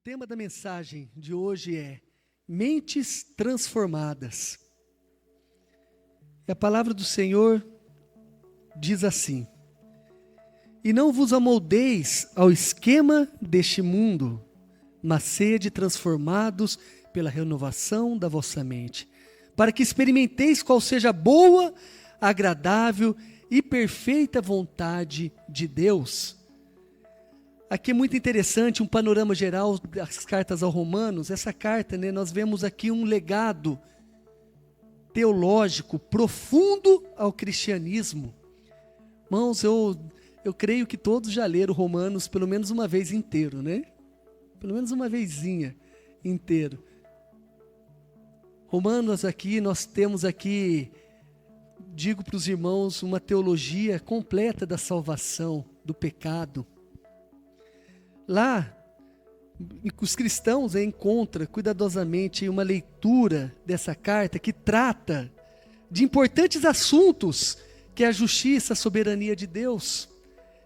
tema da mensagem de hoje é Mentes Transformadas. E a palavra do Senhor diz assim: E não vos amoldeis ao esquema deste mundo, mas sede transformados pela renovação da vossa mente, para que experimenteis qual seja a boa, agradável e perfeita vontade de Deus. Aqui é muito interessante, um panorama geral das cartas aos Romanos. Essa carta, nós vemos aqui um legado teológico profundo ao cristianismo. Irmãos, eu creio que todos já leram Romanos pelo menos uma vez inteiro, né? Pelo menos uma vezinha inteiro. Romanos aqui, nós temos aqui, digo para os irmãos, uma teologia completa da salvação, do pecado. Lá, os cristãos encontram cuidadosamente uma leitura dessa carta que trata de importantes assuntos, que é a justiça, a soberania de Deus,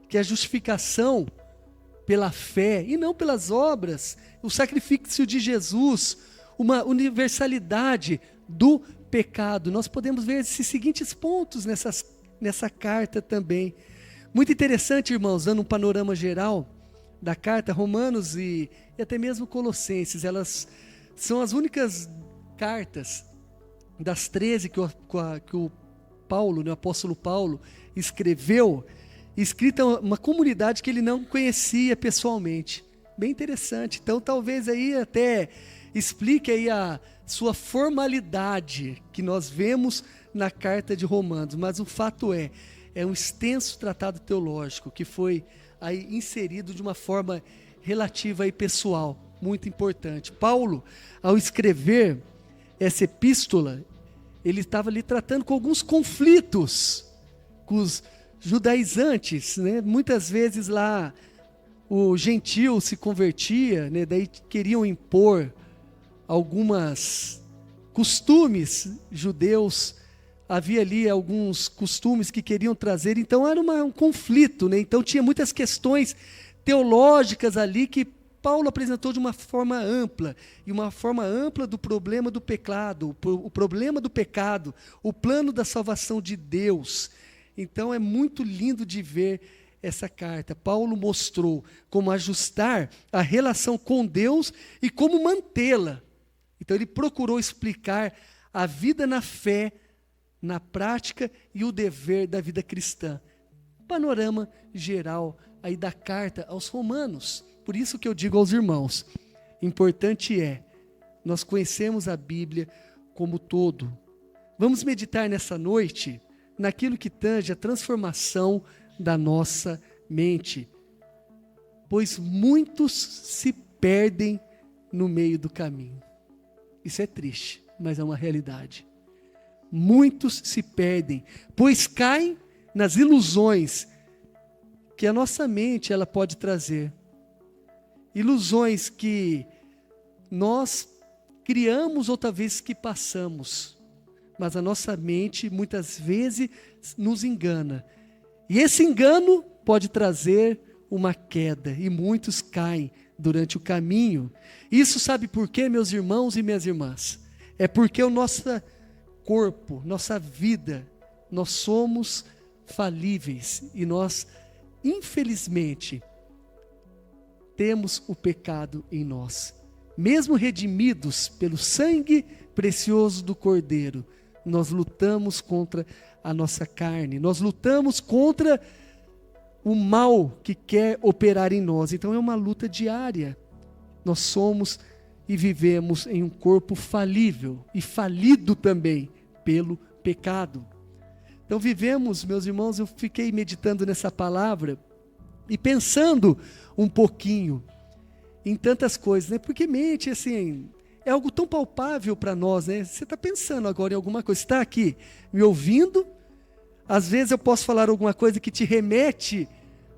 que é a justificação pela fé e não pelas obras, o sacrifício de Jesus, uma universalidade do pecado. Nós podemos ver esses seguintes pontos nessa carta também. Muito interessante, irmãos, dando um panorama geral da carta, Romanos e até mesmo Colossenses, elas são as únicas cartas das 13 que o Paulo, o apóstolo Paulo, escreveu, escrita a uma comunidade que ele não conhecia pessoalmente. Bem interessante. Então talvez aí até explique aí a sua formalidade que nós vemos na carta de Romanos, mas o fato é um extenso tratado teológico que foi aí inserido de uma forma relativa e pessoal, muito importante. Paulo, ao escrever essa epístola, ele estava ali tratando com alguns conflitos com os judaizantes, né? Muitas vezes lá o gentil se convertia, né? Daí queriam impor algumas costumes judeus. Havia ali alguns costumes que queriam trazer, então era um conflito, né? Então tinha muitas questões teológicas ali que Paulo apresentou de uma forma ampla, e uma forma ampla do problema do pecado, o problema do pecado, o plano da salvação de Deus. Então é muito lindo de ver essa carta. Paulo mostrou como ajustar a relação com Deus e como mantê-la. Então ele procurou explicar a vida na fé, na prática e o dever da vida cristã. Panorama geral aí da carta aos Romanos. Por isso que eu digo aos irmãos, importante é nós conhecermos a Bíblia como todo. Vamos meditar nessa noite naquilo que tange a transformação da nossa mente, pois muitos se perdem no meio do caminho. Isso é triste, mas é uma realidade. Muitos se perdem, pois caem nas ilusões que a nossa mente ela pode trazer. Ilusões que nós criamos ou talvez que passamos, mas a nossa mente muitas vezes nos engana. E esse engano pode trazer uma queda, e muitos caem durante o caminho. Isso sabe por quê, meus irmãos e minhas irmãs? É porque o nosso corpo, nossa vida, nós somos falíveis e nós, infelizmente, temos o pecado em nós. Mesmo redimidos pelo sangue precioso do Cordeiro, nós lutamos contra a nossa carne, nós lutamos contra o mal que quer operar em nós. Então é uma luta diária. Nós somos e vivemos em um corpo falível e falido também pelo pecado. Então vivemos, meus irmãos, eu fiquei meditando nessa palavra e pensando um pouquinho em tantas coisas, né? Porque mente, assim, é algo tão palpável para nós, né? Você está pensando agora em alguma coisa, está aqui me ouvindo, às vezes eu posso falar alguma coisa que te remete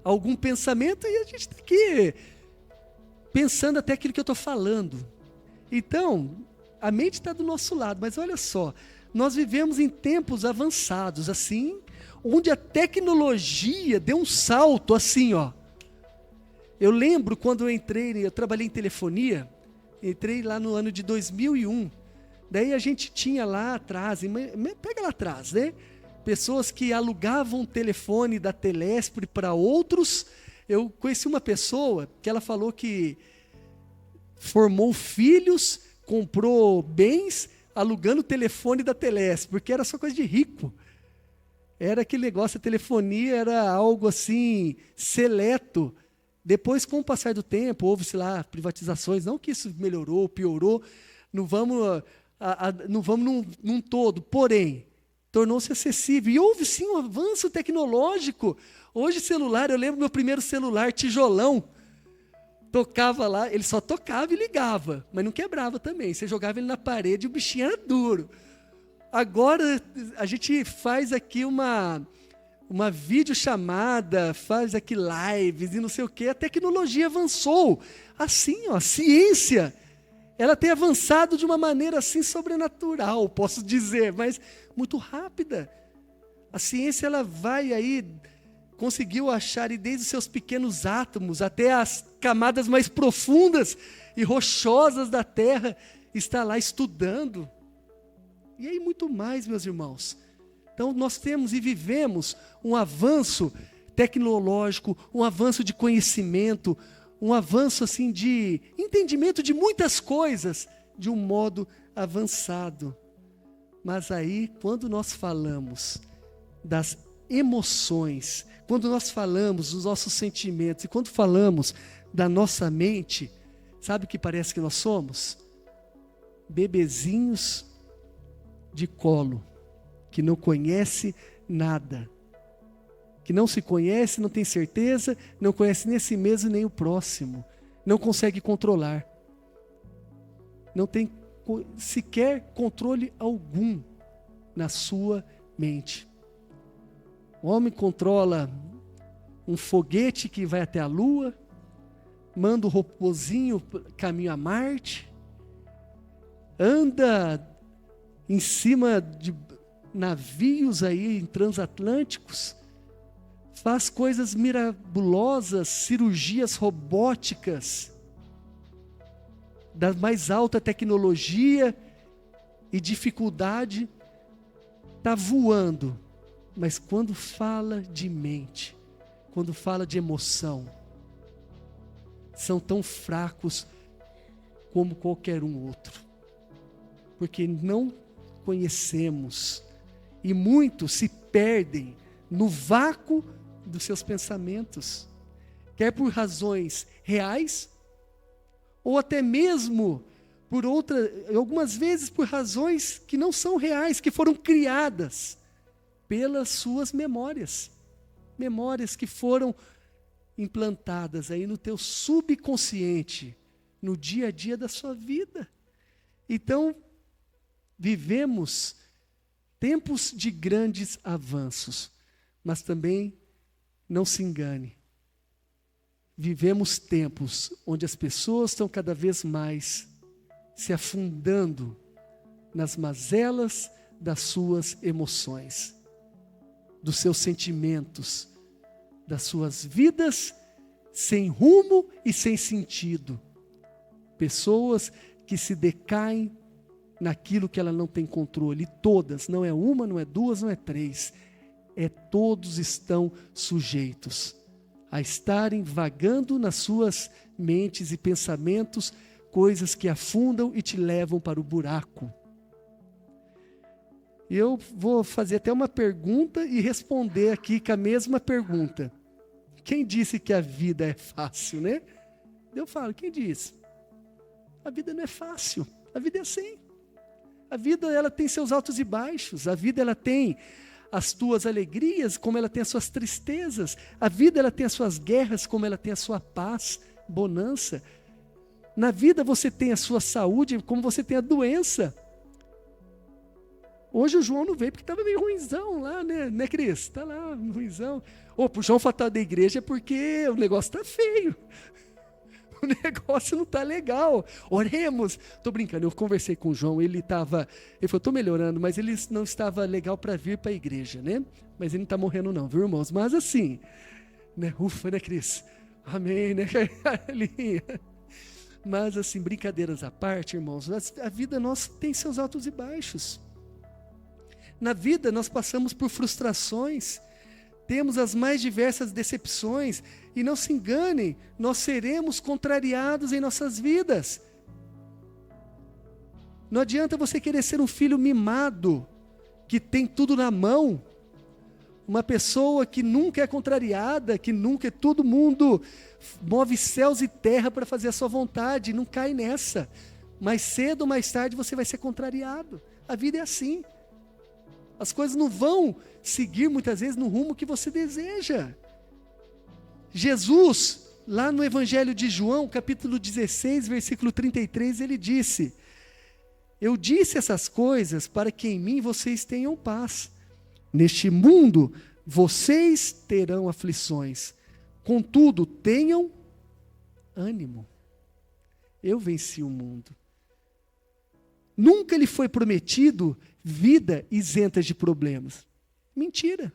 a algum pensamento e a gente está aqui pensando até aquilo que eu estou falando. Então, a mente está do nosso lado, mas olha só, nós vivemos em tempos avançados, assim, onde a tecnologia deu um salto, assim, ó. Eu lembro quando eu trabalhei em telefonia, entrei lá no ano de 2001. Daí a gente tinha lá atrás, pega lá atrás, né? Pessoas que alugavam telefone da Telesp para outros. Eu conheci uma pessoa que ela falou que formou filhos, comprou bens, alugando o telefone da Telesp, porque era só coisa de rico. Era aquele negócio, a telefonia era algo assim, seleto. Depois, com o passar do tempo, houve-se lá privatizações, não que isso melhorou, piorou, não vamos num todo, porém, tornou-se acessível. E houve sim um avanço tecnológico. Hoje celular, eu lembro meu primeiro celular, tijolão, tocava lá, ele só tocava e ligava, mas não quebrava também. Você jogava ele na parede e o bichinho era duro. Agora a gente faz aqui uma videochamada, faz aqui lives e não sei o quê. A tecnologia avançou. Assim, a ciência, ela tem avançado de uma maneira assim sobrenatural, posso dizer, mas muito rápida. A ciência, ela vai aí, conseguiu achar desde os seus pequenos átomos até as camadas mais profundas e rochosas da Terra, está lá estudando. E aí muito mais, meus irmãos. Então nós temos e vivemos um avanço tecnológico, um avanço de conhecimento, um avanço assim de entendimento de muitas coisas de um modo avançado. Mas aí, quando nós falamos das emoções, quando nós falamos dos nossos sentimentos e quando falamos da nossa mente, sabe o que parece que nós somos? Bebezinhos de colo, que não conhece nada, que não se conhece, não tem certeza, não conhece nem a si mesmo nem o próximo, não consegue controlar, não tem sequer controle algum na sua mente. O homem controla um foguete que vai até a Lua, manda o robozinho caminho a Marte, anda em cima de navios aí transatlânticos, faz coisas mirabolosas, cirurgias robóticas, da mais alta tecnologia e dificuldade, está voando. Mas quando fala de mente, quando fala de emoção, são tão fracos como qualquer um outro. Porque não conhecemos, e muitos se perdem no vácuo dos seus pensamentos, quer por razões reais, ou até mesmo algumas vezes por razões que não são reais, que foram criadas pelas suas memórias que foram implantadas aí no teu subconsciente, no dia a dia da sua vida. Então, vivemos tempos de grandes avanços, mas também, não se engane, vivemos tempos onde as pessoas estão cada vez mais se afundando nas mazelas das suas emoções, dos seus sentimentos, das suas vidas sem rumo e sem sentido. Pessoas que se decaem naquilo que ela não tem controle. E todas, não é uma, não é duas, não é três. Todos estão sujeitos a estarem vagando nas suas mentes e pensamentos, coisas que afundam e te levam para o buraco. E eu vou fazer até uma pergunta e responder aqui com a mesma pergunta. Quem disse que a vida é fácil, né? Eu falo, quem disse? A vida não é fácil, a vida é assim. A vida, ela tem seus altos e baixos, a vida, ela tem as tuas alegrias, como ela tem as suas tristezas. A vida, ela tem as suas guerras, como ela tem a sua paz, bonança. Na vida você tem a sua saúde, como você tem a doença. Hoje o João não veio porque estava meio ruinzão lá, né, Cris? Está lá, ruinzão. Pro João faltar da igreja é porque o negócio está feio. O negócio não está legal. Oremos. Estou brincando, eu conversei com o João, ele falou, estou melhorando, mas ele não estava legal para vir para a igreja, né? Mas ele não está morrendo não, viu, irmãos? Mas assim, né? Ufa, né, Cris? Amém, né, Carlinha? Mas assim, brincadeiras à parte, irmãos, a vida nossa tem seus altos e baixos. Na vida nós passamos por frustrações, temos as mais diversas decepções, e não se enganem, nós seremos contrariados em nossas vidas. Não adianta você querer ser um filho mimado, que tem tudo na mão, uma pessoa que nunca é contrariada, que nunca, todo mundo move céus e terra para fazer a sua vontade, não cai nessa. Mais cedo ou mais tarde você vai ser contrariado. A vida é assim. As coisas não vão seguir muitas vezes no rumo que você deseja. Jesus, lá no Evangelho de João, capítulo 16, versículo 33, ele disse: eu disse essas coisas para que em mim vocês tenham paz. Neste mundo vocês terão aflições, contudo tenham ânimo. Eu venci o mundo. Nunca lhe foi prometido vida isenta de problemas. Mentira.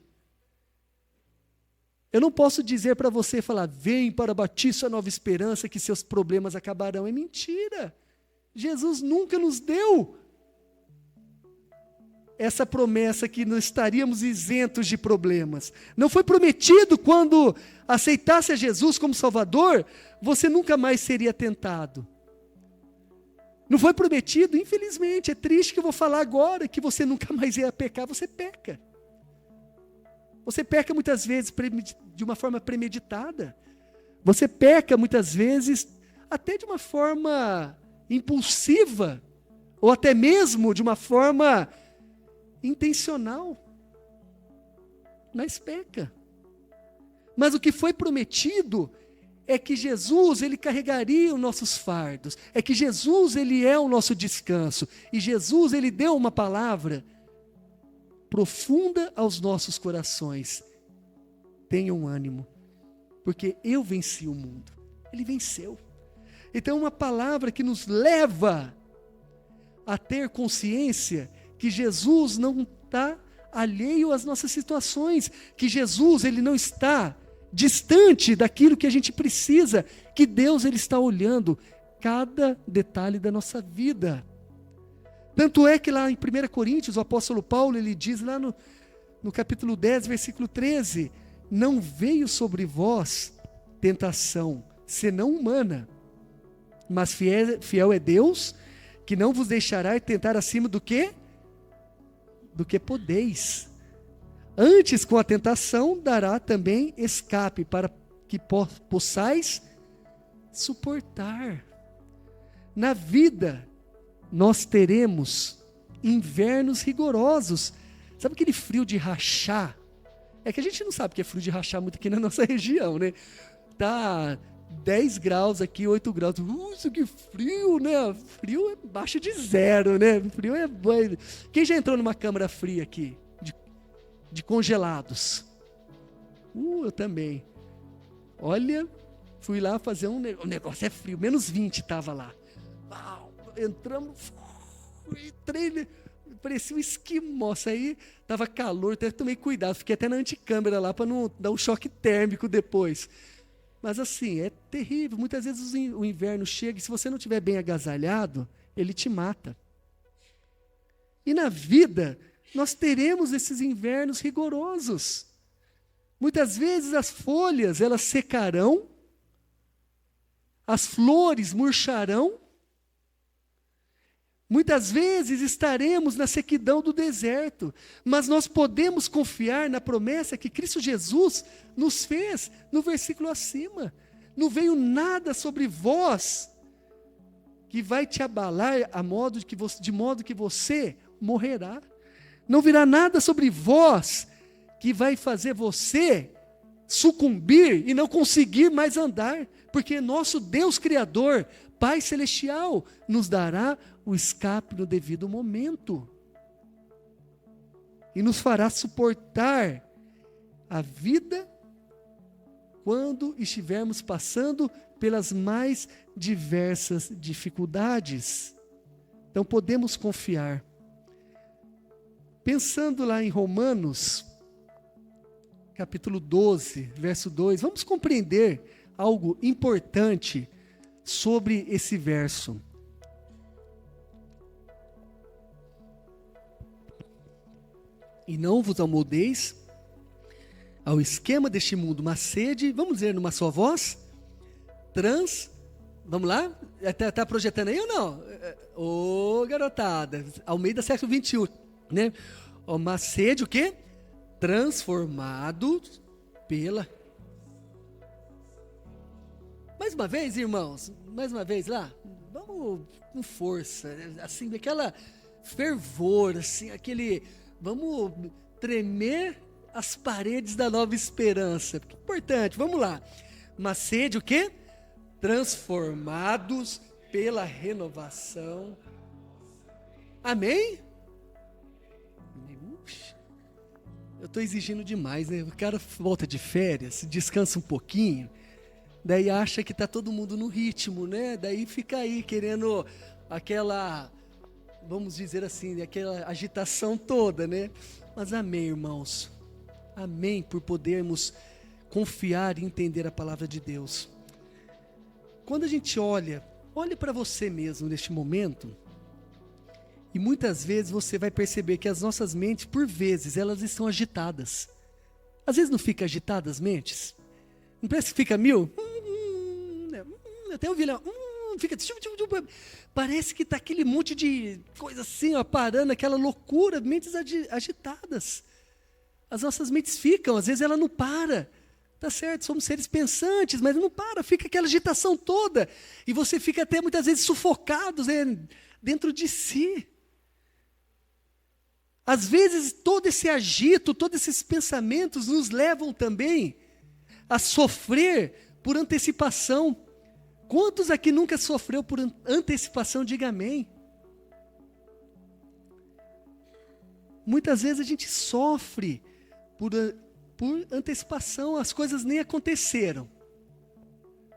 Eu não posso dizer para você, falar, vem para a Batista Nova Esperança que seus problemas acabarão. É mentira. Jesus nunca nos deu essa promessa que não estaríamos isentos de problemas. Não foi prometido quando aceitasse a Jesus como Salvador, você nunca mais seria tentado. Não foi prometido, infelizmente, é triste que eu vou falar agora, que você nunca mais ia pecar, você peca. Você peca muitas vezes de uma forma premeditada. Você peca muitas vezes até de uma forma impulsiva, ou até mesmo de uma forma intencional. Mas peca. Mas o que foi prometido é que Jesus, ele carregaria os nossos fardos. É que Jesus, ele é o nosso descanso. E Jesus, ele deu uma palavra profunda aos nossos corações. Tenham ânimo, porque eu venci o mundo. Ele venceu. Então, uma palavra que nos leva a ter consciência que Jesus não está alheio às nossas situações, que Jesus, ele não está distante daquilo que a gente precisa, que Deus, ele está olhando cada detalhe da nossa vida. Tanto é que lá em 1 Coríntios, o apóstolo Paulo, ele diz lá no capítulo 10, versículo 13, não veio sobre vós tentação, senão humana, mas fiel é Deus, que não vos deixará tentar acima do que podeis. Antes, com a tentação, dará também escape, para que possais suportar. Na vida, nós teremos invernos rigorosos. Sabe aquele frio de rachar? É que a gente não sabe o que é frio de rachar muito aqui na nossa região, né? Tá 10 graus aqui, 8 graus. Isso que frio, né? Frio é abaixo de zero, né? Frio é... Quem já entrou numa câmara fria aqui? De congelados? Eu também. Olha, fui lá fazer o negócio é frio. Menos 20 estava lá. Entramos, entrei, parecia um esquimó. Aí estava calor, até tomei cuidado. Fiquei até na anticâmera lá para não dar um choque térmico depois. Mas assim, é terrível. Muitas vezes o inverno chega e se você não estiver bem agasalhado, ele te mata. E na vida, nós teremos esses invernos rigorosos. Muitas vezes as folhas, elas secarão, as flores murcharão. Muitas vezes estaremos na sequidão do deserto, mas nós podemos confiar na promessa que Cristo Jesus nos fez no versículo acima. Não veio nada sobre vós que vai te abalar de modo que você morrerá. Não virá nada sobre vós que vai fazer você sucumbir e não conseguir mais andar, porque nosso Deus Criador, Pai Celestial, nos dará o escape no devido momento e nos fará suportar a vida quando estivermos passando pelas mais diversas dificuldades. Então podemos confiar. Pensando lá em Romanos, capítulo 12, verso 2, vamos compreender algo importante sobre esse verso. E não vos amoldeis ao esquema deste mundo, mas sede, vamos dizer numa só voz, vamos lá? Está projetando aí ou não? Ô, garotada, Almeida século 21, né? Mas sede o quê? Transformado pela... Mais uma vez, irmãos, mais uma vez lá, vamos com força, assim, aquela fervor, assim, vamos tremer as paredes da nova esperança, porque é importante, vamos lá. Mas sede o quê? Transformados pela renovação. Amém? Eu estou exigindo demais, né? O cara volta de férias, descansa um pouquinho, daí acha que está todo mundo no ritmo, né? Daí fica aí querendo aquela, vamos dizer assim, aquela agitação toda, né? Mas amém, irmãos. Amém por podermos confiar e entender a palavra de Deus. Quando a gente olhe para você mesmo neste momento, e muitas vezes você vai perceber que as nossas mentes, por vezes, elas estão agitadas. Às vezes não fica agitadas as mentes? Não parece que fica mil? Até ouvi lá, fica... Parece que está aquele monte de coisa assim, ó, parando, aquela loucura, mentes agitadas. As nossas mentes ficam, às vezes ela não para. Tá certo, somos seres pensantes, mas não para, fica aquela agitação toda. E você fica até muitas vezes sufocado, né, dentro de si. Às vezes todo esse agito, todos esses pensamentos nos levam também a sofrer por antecipação. Quantos aqui nunca sofreu por antecipação? Diga amém. Muitas vezes a gente sofre por antecipação, as coisas nem aconteceram.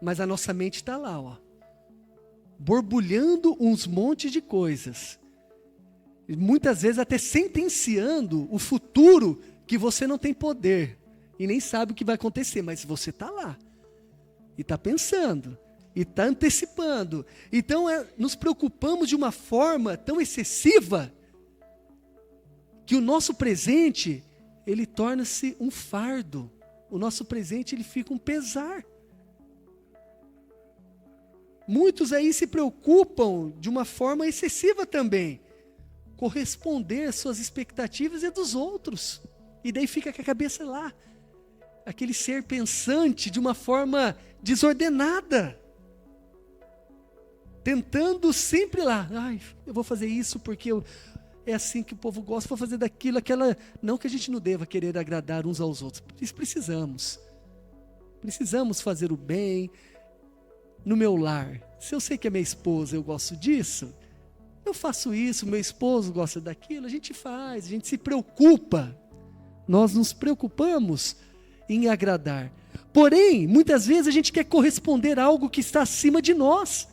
Mas a nossa mente está lá, ó, borbulhando uns montes de coisas. E muitas vezes até sentenciando o futuro que você não tem poder. E nem sabe o que vai acontecer, mas você está lá. E está pensando. E está antecipando. Então nos preocupamos de uma forma tão excessiva que o nosso presente, ele torna-se um fardo. O nosso presente, ele fica um pesar. Muitos aí se preocupam de uma forma excessiva também. Corresponder às suas expectativas e dos outros. E daí fica com a cabeça lá. Aquele ser pensante de uma forma desordenada. Tentando sempre lá. Eu vou fazer isso porque é assim que o povo gosta, vou fazer daquilo, aquela... Não que a gente não deva querer agradar uns aos outros. Isso precisamos. Precisamos fazer o bem no meu lar. Se eu sei que a minha esposa, eu gosto disso, eu faço isso, meu esposo gosta daquilo, a gente faz, a gente se preocupa. Nós nos preocupamos em agradar. Porém, muitas vezes a gente quer corresponder a algo que está acima de nós.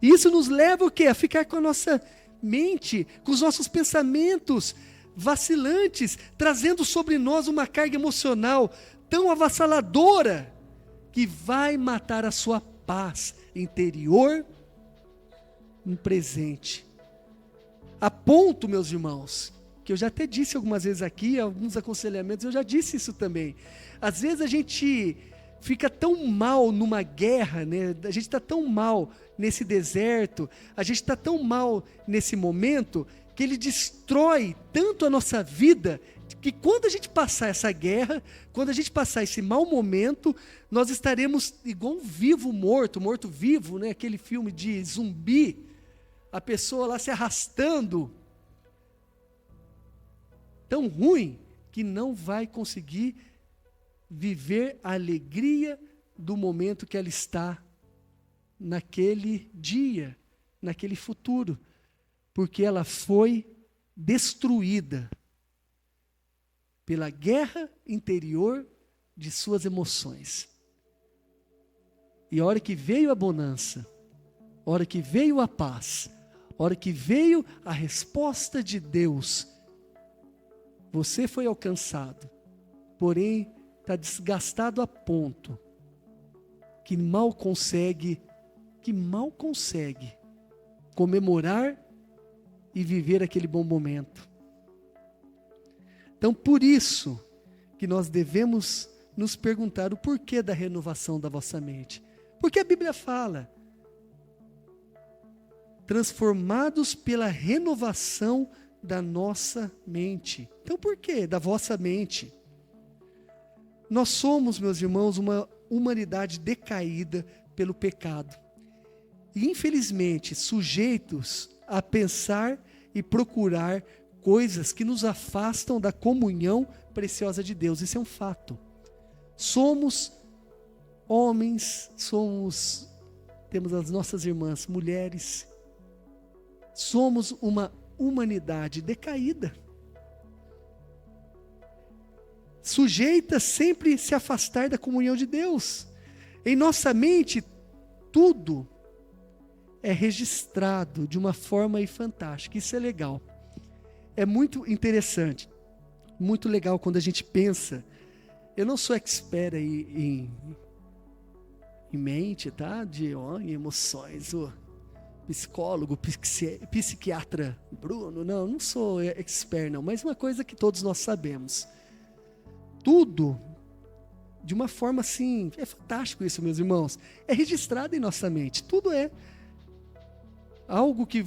E isso nos leva o quê? A ficar com a nossa mente, com os nossos pensamentos vacilantes, trazendo sobre nós uma carga emocional tão avassaladora que vai matar a sua paz interior no presente. A ponto, meus irmãos, que eu já até disse algumas vezes aqui, alguns aconselhamentos, eu já disse isso também. Às vezes a gente fica tão mal numa guerra, né? A gente está tão mal nesse deserto, a gente está tão mal nesse momento, que ele destrói tanto a nossa vida, que quando a gente passar essa guerra, quando a gente passar esse mau momento, nós estaremos igual um vivo morto, morto-vivo, né? Aquele filme de zumbi, a pessoa lá se arrastando, tão ruim, que não vai conseguir viver a alegria do momento que ela está naquele dia, naquele futuro, porque ela foi destruída pela guerra interior de suas emoções. E a hora que veio a bonança, a hora que veio a paz, a hora que veio a resposta de Deus, você foi alcançado, porém está desgastado a ponto que mal consegue comemorar e viver aquele bom momento. Então, por isso que nós devemos nos perguntar o porquê da renovação da vossa mente. Porque a Bíblia fala, transformados pela renovação da nossa mente. Então, por quê? Da vossa mente. Nós somos, meus irmãos, uma humanidade decaída pelo pecado. E, infelizmente, sujeitos a pensar e procurar coisas que nos afastam da comunhão preciosa de Deus. Isso é um fato. Somos homens, temos as nossas irmãs, mulheres. Somos uma humanidade decaída. Sujeita sempre a se afastar da comunhão de Deus. Em nossa mente, tudo é registrado de uma forma fantástica. Isso é legal. É muito interessante, muito legal quando a gente pensa. Eu não sou expert aí em mente, tá? Em emoções. O psicólogo, psiquiatra Bruno, não sou expert não, mas uma coisa que todos nós sabemos. Tudo, de uma forma assim, é fantástico isso, meus irmãos, é registrado em nossa mente. Tudo é algo que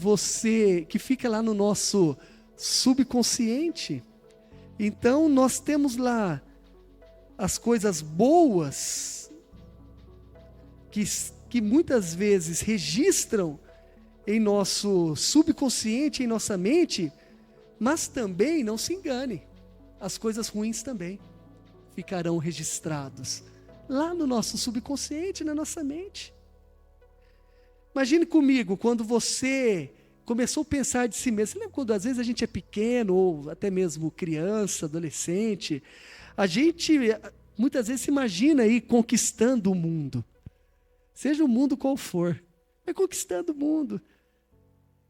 fica lá no nosso subconsciente. Então nós temos lá as coisas boas que muitas vezes registram em nosso subconsciente, em nossa mente, mas também, não se engane, as coisas ruins também ficarão registrados lá no nosso subconsciente, na nossa mente. Imagine comigo, quando você começou a pensar de si mesmo. Você lembra quando às vezes a gente é pequeno, ou até mesmo criança, adolescente, a gente muitas vezes se imagina aí conquistando o mundo. Seja o mundo qual for, vai conquistando o mundo.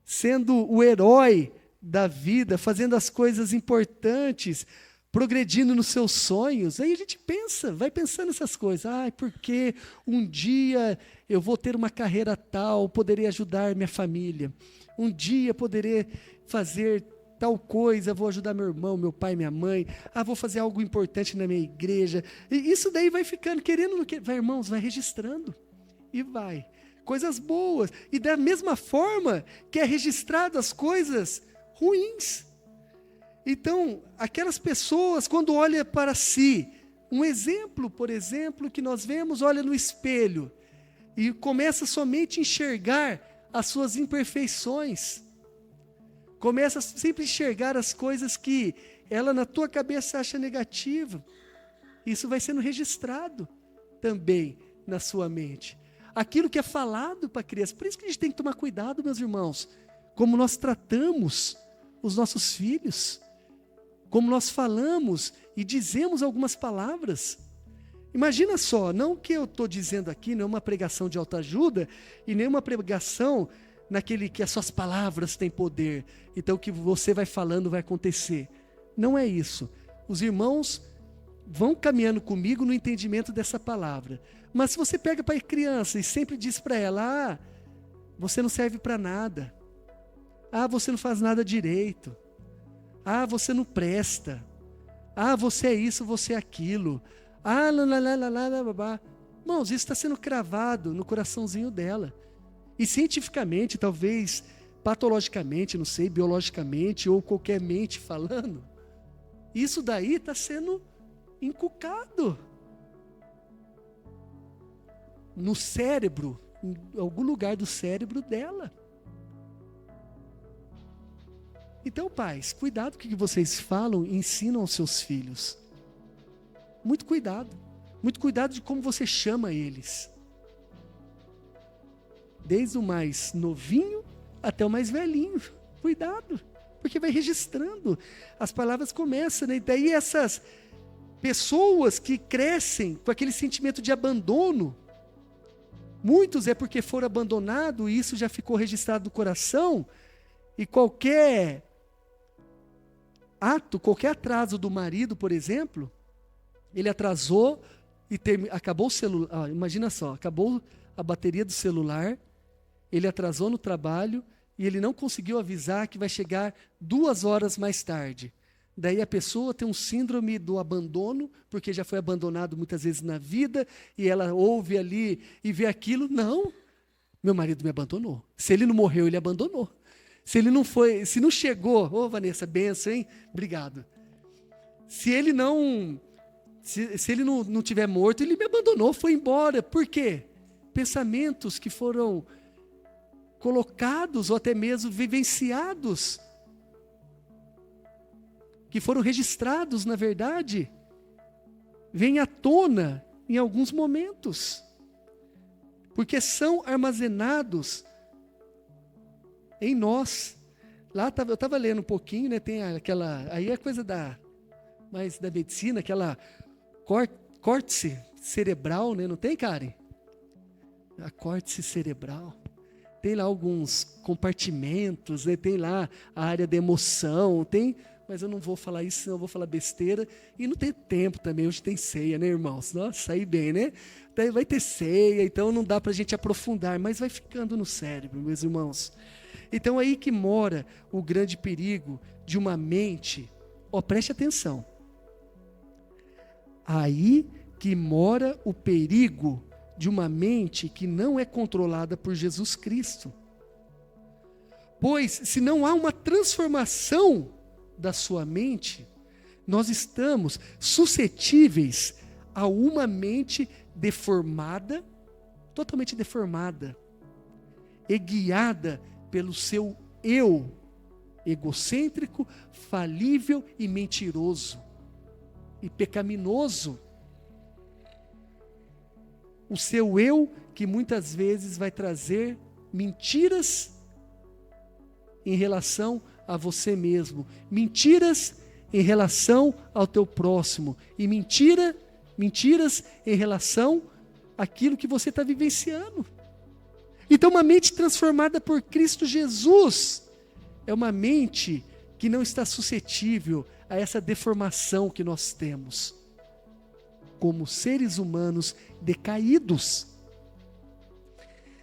Sendo o herói da vida, fazendo as coisas importantes, progredindo nos seus sonhos. Aí a gente vai pensando nessas coisas. Porque um dia eu vou ter uma carreira tal, poderei ajudar minha família. Um dia poderei fazer tal coisa, vou ajudar meu irmão, meu pai, minha mãe. Vou fazer algo importante na minha igreja. E isso daí vai ficando, irmãos, vai registrando. E vai. Coisas boas. E da mesma forma que é registrado as coisas ruins. Então, aquelas pessoas, quando olham para si, um exemplo, por exemplo, que nós vemos, olha no espelho e começa somente a enxergar as suas imperfeições. Começa sempre a enxergar as coisas que ela na tua cabeça acha negativa. Isso vai sendo registrado também na sua mente. Aquilo que é falado para a criança. Por isso que a gente tem que tomar cuidado, meus irmãos, como nós tratamos os nossos filhos, como nós falamos e dizemos algumas palavras. Imagina só, não que eu estou dizendo aqui, não é uma pregação de autoajuda e nem uma pregação naquele que as suas palavras têm poder, então o que você vai falando vai acontecer. Não é isso. Os irmãos vão caminhando comigo no entendimento dessa palavra. Mas se você pega para a criança e sempre diz para ela, você não serve para nada. Você não faz nada direito. Você não presta. Você é isso, você é aquilo. Irmãos, isso está sendo cravado no coraçãozinho dela. E cientificamente, talvez patologicamente, não sei, biologicamente ou qualquer mente falando, isso daí está sendo inculcado no cérebro, em algum lugar do cérebro dela. Então, pais, cuidado com o que vocês falam e ensinam aos seus filhos. Muito cuidado de como você chama eles. Desde o mais novinho até o mais velhinho. Cuidado, porque vai registrando. As palavras começam, né? E daí essas pessoas que crescem com aquele sentimento de abandono, muitos é porque foram abandonados e isso já ficou registrado no coração, e qualquer atraso do marido, por exemplo, ele atrasou e acabou o celular. Imagina só, acabou a bateria do celular, ele atrasou no trabalho e ele não conseguiu avisar que vai chegar 2 horas mais tarde. Daí a pessoa tem um síndrome do abandono, porque já foi abandonado muitas vezes na vida, e ela ouve ali e vê aquilo. Não, meu marido me abandonou. Se ele não morreu, ele abandonou. Se ele não foi, se não chegou, ô Vanessa, benção, hein? Obrigado. Se ele não tiver morto, ele me abandonou, foi embora. Por quê? Pensamentos que foram colocados ou até mesmo vivenciados, que foram registrados, na verdade, vêm à tona em alguns momentos, porque são armazenados em nós. Lá eu estava lendo um pouquinho, né? Tem aquela, aí é coisa da medicina, aquela córtice cerebral, né? Não tem, Karen? A córtice cerebral. Tem lá alguns compartimentos, né? Tem lá a área da emoção, mas eu não vou falar isso, senão eu vou falar besteira. E não tem tempo também, hoje tem ceia, né, irmãos? Nossa, saí bem, né? Daí vai ter ceia, então não dá para a gente aprofundar, mas vai ficando no cérebro, meus irmãos. Então aí que mora o grande perigo de uma mente, preste atenção. Aí que mora o perigo de uma mente que não é controlada por Jesus Cristo. Pois, se não há uma transformação da sua mente, nós estamos suscetíveis a uma mente deformada, totalmente deformada, e guiada pelo seu eu, egocêntrico, falível e mentiroso, e pecaminoso. O seu eu, que muitas vezes vai trazer mentiras em relação a você mesmo, mentiras em relação ao teu próximo, e mentiras em relação àquilo que você está vivenciando. Então, uma mente transformada por Cristo Jesus é uma mente que não está suscetível a essa deformação que nós temos como seres humanos decaídos.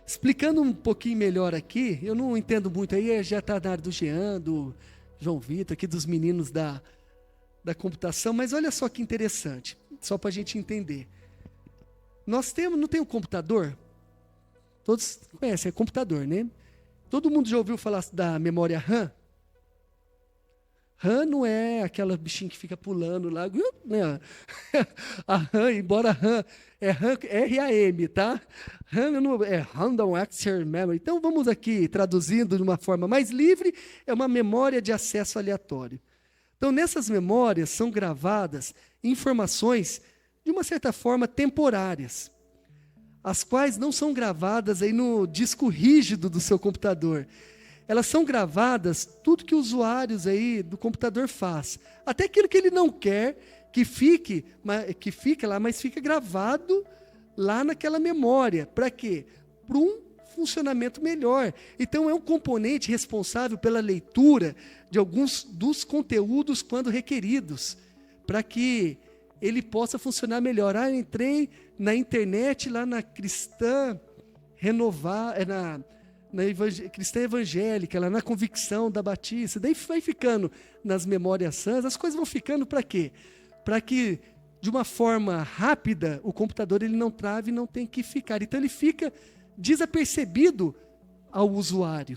Explicando um pouquinho melhor aqui, eu não entendo muito aí, já está na área do Jean, do João Vitor, aqui dos meninos da computação, mas olha só que interessante, só para a gente entender. Não tem um computador? Todos conhecem, é computador, né? Todo mundo já ouviu falar da memória RAM? RAM não é aquela bichinha que fica pulando lá, né? A RAM, embora RAM é RAM, RAM, tá? RAM é Random Access Memory. Então vamos aqui traduzindo de uma forma mais livre, é uma memória de acesso aleatório. Então nessas memórias são gravadas informações de uma certa forma temporárias, as quais não são gravadas aí no disco rígido do seu computador. Elas são gravadas, tudo que os usuários aí do computador faz. Até aquilo que ele não quer que fique lá, mas fica gravado lá naquela memória. Para quê? Para um funcionamento melhor. Então é um componente responsável pela leitura de alguns dos conteúdos quando requeridos, para que ele possa funcionar melhor. Eu entrei na internet, lá na Cristã Renovada, Cristã Evangélica, lá na Convicção da Batista, daí vai ficando nas memórias sãs, as coisas vão ficando para quê? Para que, de uma forma rápida, o computador ele não trave e não tem que ficar. Então ele fica desapercebido ao usuário.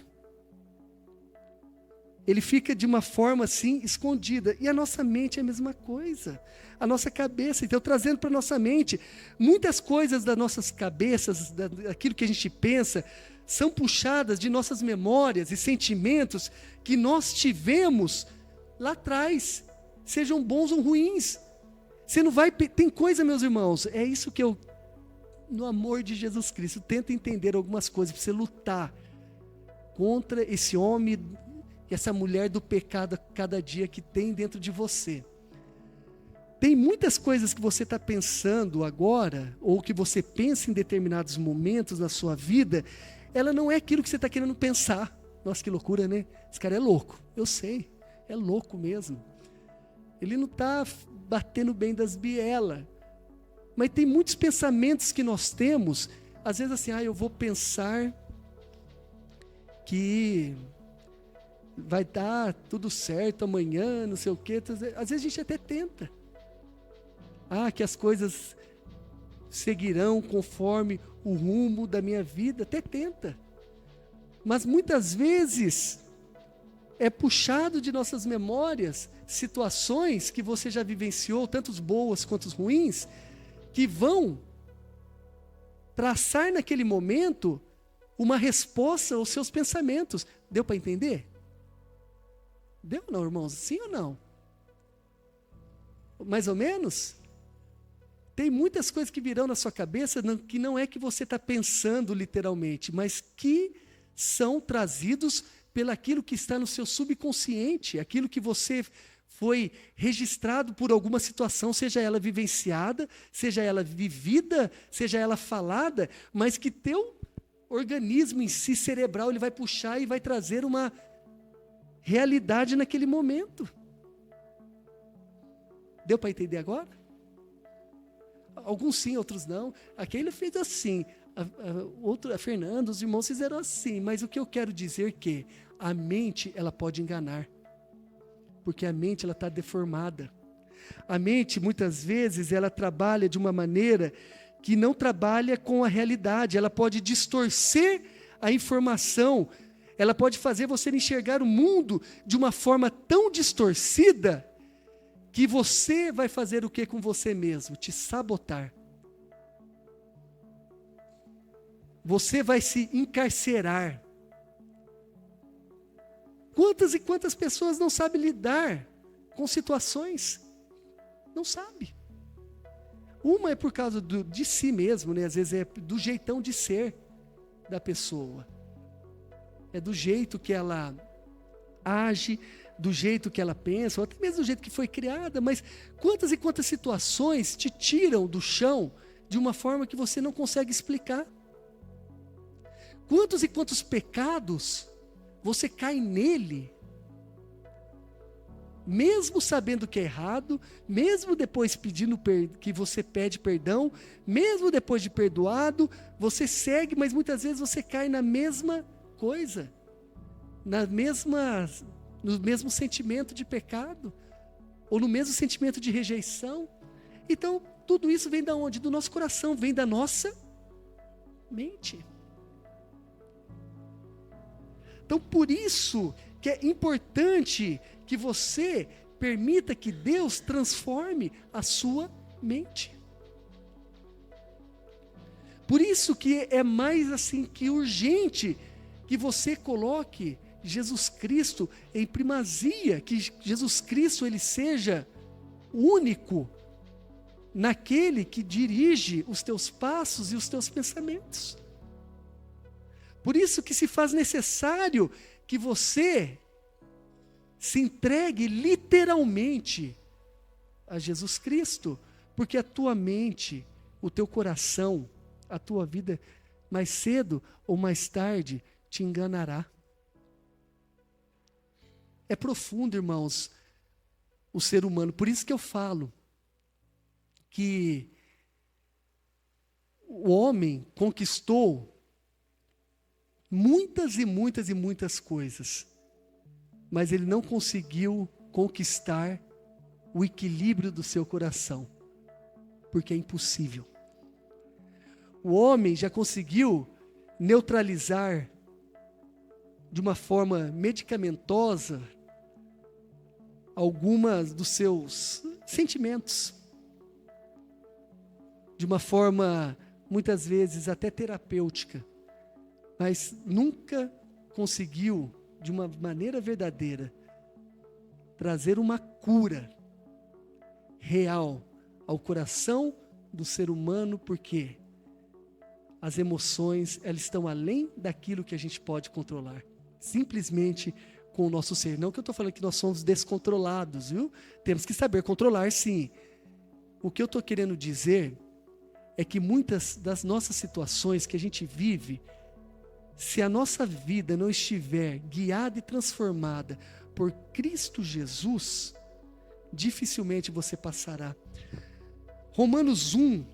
Ele fica de uma forma assim, escondida. E a nossa mente é a mesma coisa. A nossa cabeça. Então, trazendo para a nossa mente, muitas coisas das nossas cabeças, daquilo que a gente pensa, são puxadas de nossas memórias e sentimentos que nós tivemos lá atrás, sejam bons ou ruins. Você não vai... Tem coisa, meus irmãos, é isso que eu, no amor de Jesus Cristo, tento entender algumas coisas, para você lutar contra esse homem e essa mulher do pecado cada dia que tem dentro de você. Tem muitas coisas que você está pensando agora, ou que você pensa em determinados momentos na sua vida, ela não é aquilo que você está querendo pensar. Nossa, que loucura, né? Esse cara é louco. Eu sei, é louco mesmo. Ele não está batendo bem das bielas. Mas tem muitos pensamentos que nós temos, às vezes assim, eu vou pensar que vai dar tudo certo amanhã, não sei o quê. Às vezes a gente até tenta. Que as coisas seguirão conforme o rumo da minha vida, até tenta. Mas muitas vezes é puxado de nossas memórias situações que você já vivenciou, tanto boas quanto ruins, que vão traçar naquele momento uma resposta aos seus pensamentos. Deu para entender? Deu não, irmãos? Sim ou não? Mais ou menos? Tem muitas coisas que virão na sua cabeça que não é que você está pensando literalmente, mas que são trazidos pelaquilo que está no seu subconsciente, aquilo que você foi registrado por alguma situação, seja ela vivenciada, seja ela vivida, seja ela falada, mas que teu organismo em si, cerebral, ele vai puxar e vai trazer uma realidade naquele momento. Deu para entender agora? Alguns sim, outros não. Aquele fez assim, a Fernanda, os irmãos fizeram assim, mas o que eu quero dizer é que a mente, ela pode enganar, porque a mente, ela está deformada. A mente, muitas vezes, ela trabalha de uma maneira que não trabalha com a realidade, ela pode distorcer a informação, ela pode fazer você enxergar o mundo de uma forma tão distorcida, que você vai fazer o que com você mesmo? Te sabotar. Você vai se encarcerar. Quantas e quantas pessoas não sabem lidar com situações? Não sabe. Uma é por causa de si mesmo, né? Às vezes é do jeitão de ser da pessoa. É do jeito que ela age, do jeito que ela pensa, ou até mesmo do jeito que foi criada, mas quantas e quantas situações te tiram do chão de uma forma que você não consegue explicar? Quantos e quantos pecados você cai nele, mesmo sabendo que é errado, mesmo depois pedindo que você pede perdão, mesmo depois de perdoado, você segue, mas muitas vezes você cai na mesma coisa, no mesmo sentimento de pecado, ou no mesmo sentimento de rejeição. Então, tudo isso vem da onde? Do nosso coração, vem da nossa mente. Então, por isso que é importante que você permita que Deus transforme a sua mente. Por isso que é mais assim que urgente que você coloque Jesus Cristo em primazia, que Jesus Cristo ele seja único naquele que dirige os teus passos e os teus pensamentos. Por isso que se faz necessário que você se entregue literalmente a Jesus Cristo, porque a tua mente, o teu coração, a tua vida, mais cedo ou mais tarde, te enganará. É profundo, irmãos, o ser humano. Por isso que eu falo que o homem conquistou muitas e muitas e muitas coisas, mas ele não conseguiu conquistar o equilíbrio do seu coração, porque é impossível. O homem já conseguiu neutralizar de uma forma medicamentosa algumas dos seus sentimentos, de uma forma muitas vezes até terapêutica, mas nunca conseguiu, de uma maneira verdadeira, trazer uma cura real ao coração do ser humano, porque as emoções, elas estão além daquilo que a gente pode controlar, simplesmente com o nosso ser. Não que eu estou falando que nós somos descontrolados, viu? Temos que saber controlar, sim. O que eu estou querendo dizer é que muitas das nossas situações que a gente vive, se a nossa vida não estiver guiada e transformada por Cristo Jesus, dificilmente você passará. Romanos 1,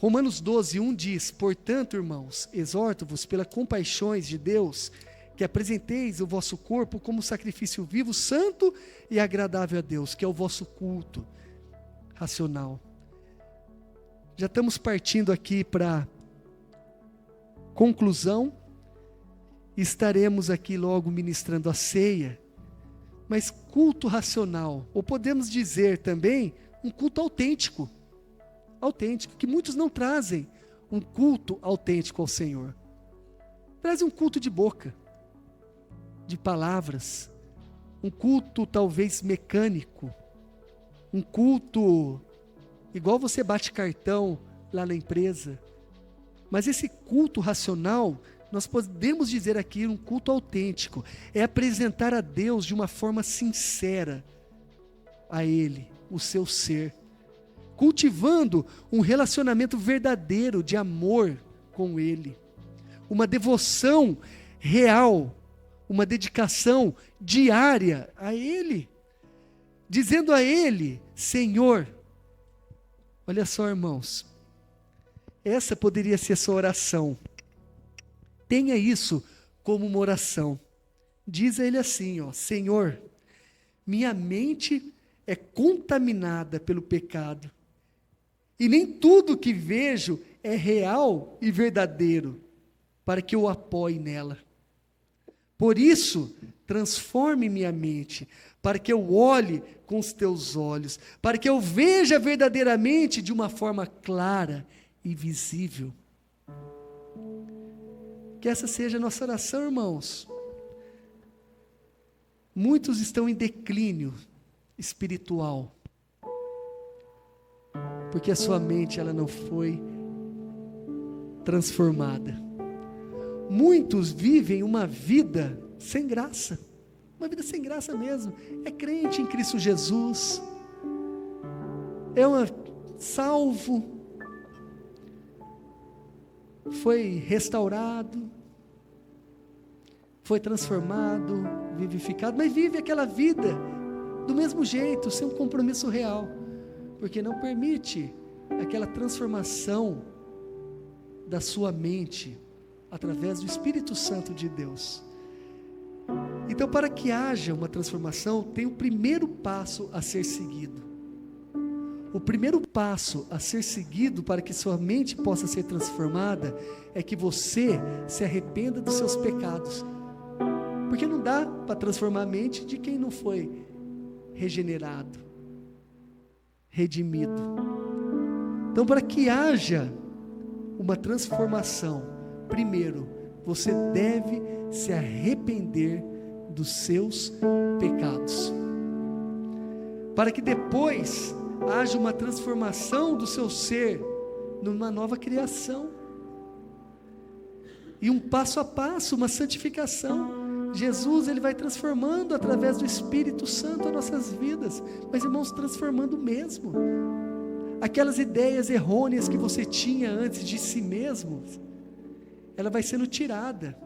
Romanos 12:1 diz: portanto, irmãos, exorto-vos pelas compaixões de Deus, que apresenteis o vosso corpo como sacrifício vivo, santo e agradável a Deus, que é o vosso culto racional. Já estamos partindo aqui para conclusão, estaremos aqui logo ministrando a ceia, mas culto racional, ou podemos dizer também um culto autêntico, que muitos não trazem um culto autêntico ao Senhor. Trazem um culto de boca, de palavras, um culto talvez mecânico, um culto igual você bate cartão lá na empresa. Mas esse culto racional, nós podemos dizer aqui um culto autêntico, é apresentar a Deus de uma forma sincera a Ele, o seu ser, cultivando um relacionamento verdadeiro de amor com Ele, uma devoção real, uma dedicação diária a Ele, dizendo a Ele: Senhor. Olha só, irmãos, essa poderia ser a sua oração. Tenha isso como uma oração. Diz a Ele assim, ó: Senhor, minha mente é contaminada pelo pecado, e nem tudo que vejo é real e verdadeiro, para que eu apoie nela. Por isso, transforme minha mente, para que eu olhe com os teus olhos, para que eu veja verdadeiramente de uma forma clara e visível. Que essa seja a nossa oração, irmãos. Muitos estão em declínio espiritual, porque a sua mente ela não foi transformada. Muitos vivem uma vida sem graça, uma vida sem graça mesmo. É crente em Cristo Jesus, é salvo, foi restaurado, foi transformado, vivificado, mas vive aquela vida do mesmo jeito, sem um compromisso real, porque não permite aquela transformação da sua mente através do Espírito Santo de Deus. Então, para que haja uma transformação, tem o primeiro passo a ser seguido. O primeiro passo a ser seguido para que sua mente possa ser transformada é que você se arrependa dos seus pecados. Porque não dá para transformar a mente de quem não foi regenerado, redimido. Então, para que haja uma transformação, primeiro, você deve se arrepender dos seus pecados. Para que depois haja uma transformação do seu ser numa nova criação. E um passo a passo, uma santificação. Jesus, Ele vai transformando através do Espírito Santo as nossas vidas, mas irmãos, transformando mesmo. Aquelas ideias errôneas que você tinha antes de si mesmo, ela vai sendo tirada.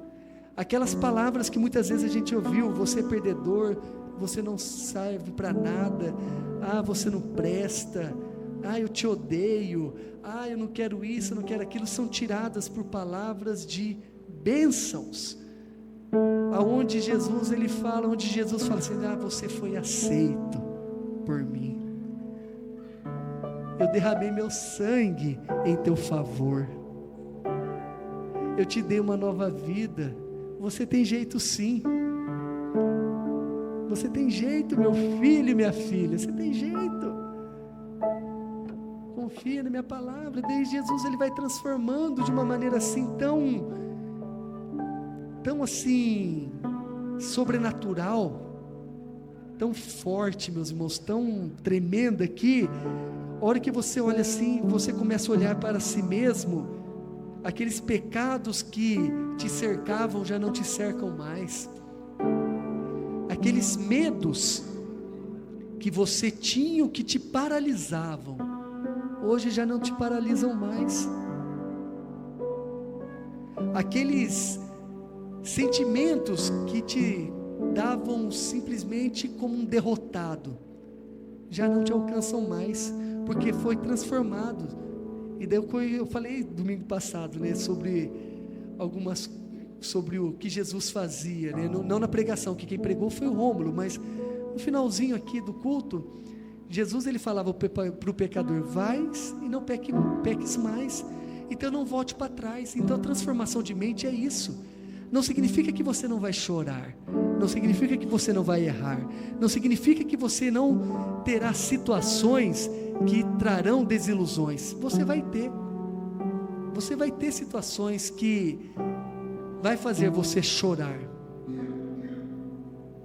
Aquelas palavras que muitas vezes a gente ouviu: você é perdedor, você não serve para nada, você não presta, eu te odeio, eu não quero isso, eu não quero aquilo, são tiradas por palavras de bênçãos. Aonde Jesus fala assim: você foi aceito por mim, eu derramei meu sangue em teu favor, eu te dei uma nova vida, você tem jeito sim, você tem jeito, meu filho e minha filha, você tem jeito, confia na minha palavra. Daí Jesus Ele vai transformando de uma maneira assim tão assim sobrenatural, tão forte, meus irmãos, tão tremenda, que a hora que você olha assim, você começa a olhar para si mesmo, aqueles pecados que te cercavam já não te cercam mais, aqueles medos que você tinha, que te paralisavam, hoje já não te paralisam mais. Aqueles sentimentos que te davam simplesmente como um derrotado, já não te alcançam mais, porque foi transformado E daí eu falei domingo passado, né, sobre o que Jesus fazia, né, não na pregação, que quem pregou foi o Rômulo, mas no finalzinho aqui do culto, Jesus ele falava para o pecador: vais e não peques mais, então não volte para trás. Então a transformação de mente é isso. Não significa que você não vai chorar, não significa que você não vai errar, não significa que você não terá situações que trarão desilusões. Você vai ter situações que vai fazer você chorar,